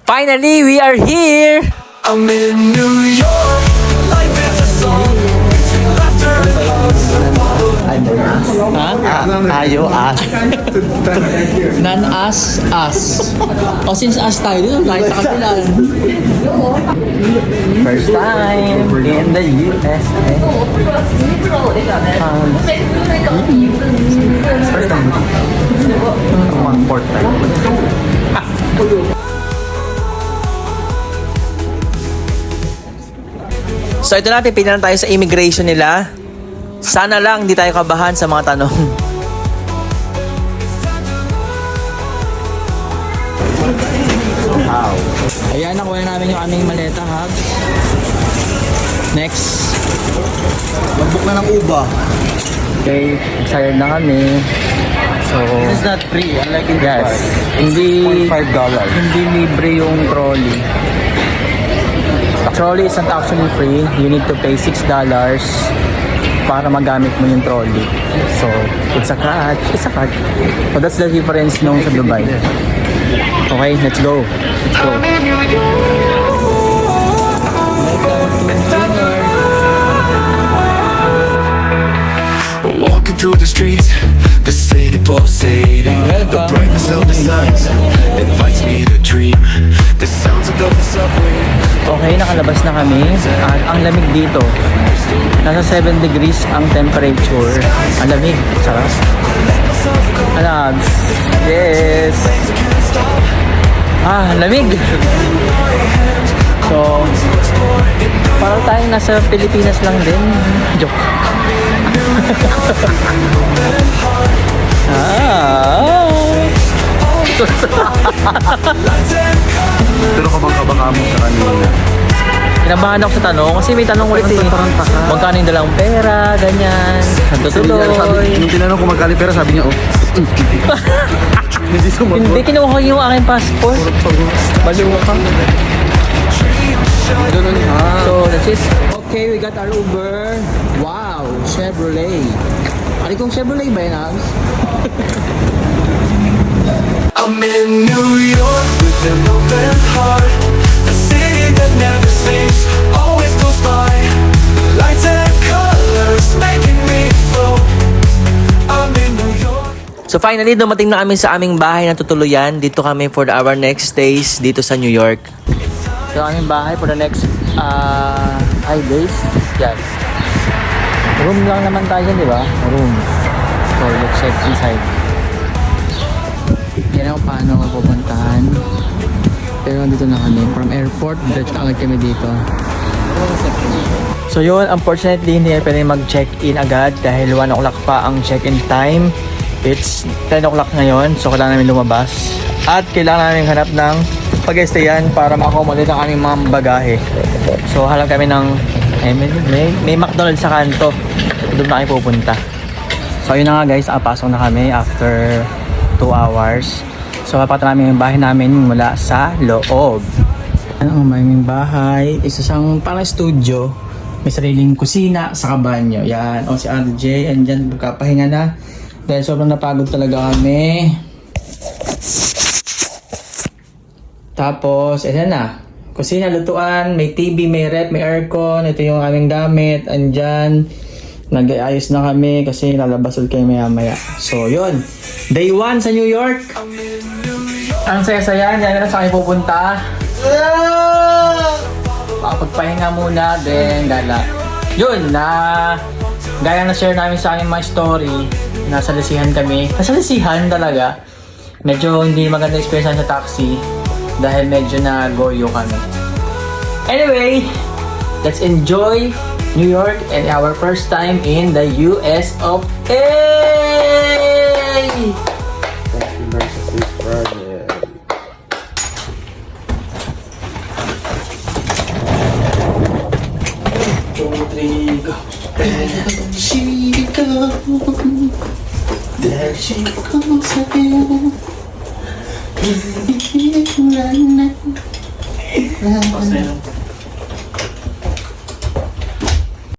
Finally, we are here! I'm in New York. Life is a song. Laughter and hugs. Ayo, as. Non-us, us. O since us tayo dito, kahit sa kapila. First time in the USA. First time. Fourth time. So ito na, pipilian tayo sa immigration nila. Sana lang hindi tayo kabahan sa mga tanong. Wow. Ayan, nakuha namin yung aming maleta, ha? Next. Mag-book na ng Uber. Okay, excited na kami. So, This is not free, unlike in yes. Dubai. Hindi $5. hindi libre yung trolley. Trolley isn't actually free. You need to pay $6 para magamit mo yung trolley. So, it's a catch. It's a catch. So, that's the difference nung sa Dubai. Okay, let's go. Let's go. Walking through the streets, the city pulsating. The brightness of the suns invites me to dream. The sounds of the subway. Okay, nakalabas na kami. At ang lamig dito. Nasa 7 degrees ang temperature. Ang lamig. Sarap. Alags. Yes. Lamig. So, parang tayong nasa Pilipinas lang din. Joke. Pero kapag kabaka mo sa kanina. Kinabahan ako sa tanong kasi may tanong ulit eh. Magkano yung dalang pera, ganyan. Tutuloy. Yung tinanong ko magkali pera, sabi niya, oh. Hindi sumagot. Hindi, kinuha ko yung aking passport. Baliw ka. Ganun ha. So, that's it. Okay, we got our Uber. Wow, Chevrolet. Ari kong Chevrolet ba yun, Abs? I'm in New York with an open heart. A city that never sleeps, always goes by. Lights and colors making me float. I'm in New York. So finally, dumating na kami sa aming bahay na tutuluyan. Dito kami for our next stays dito sa New York. So aming bahay for the next 5 days. Yes. Room lang naman tayo, di ba? Room. So let's check inside. Yan ang paano mapupuntahan. Pero dito na kami. From airport, diretso na agad kami dito. So yun, unfortunately, hindi pwede mag-check-in agad dahil 1 o'clock pa ang check-in time. It's 10 o'clock ngayon, so kailangan namin lumabas. At kailangan namin hanap ng pag-stayan para ma-accommodate ang aming mga bagahe. So hanap kami ng may McDonald's sa kanto. Doon na kami pupunta. So yun na nga guys, pasok na kami after 2 hours. So papatala namin yung bahay namin mula sa loob. Ano ang aming bahay? Isa siyang parang studio. May sariling kusina sa kabanyo. Yan. O si RJ, andyan magkapahinga na. Dahil sobrang napagod talaga kami. Tapos, ayan na. Kusina, lutuan, may TV, may rep, may aircon. Ito yung aming gamit. Andyan. Nag-ayos na kami kasi lalabas ulit kayo maya-maya. So, yun. Day 1 sa New York. Ang saya-saya. Diyan na sa akin pupunta. Pagpahinga muna. Then, gala. Yun, gaya na share namin sa aking mga story. Nasa lisihan kami. Nasa lisihan talaga. Medyo hindi maganda experience sa taxi. Dahil medyo na-goyo kami. Anyway, let's enjoy New York and our first time in the US of A! There she goes again.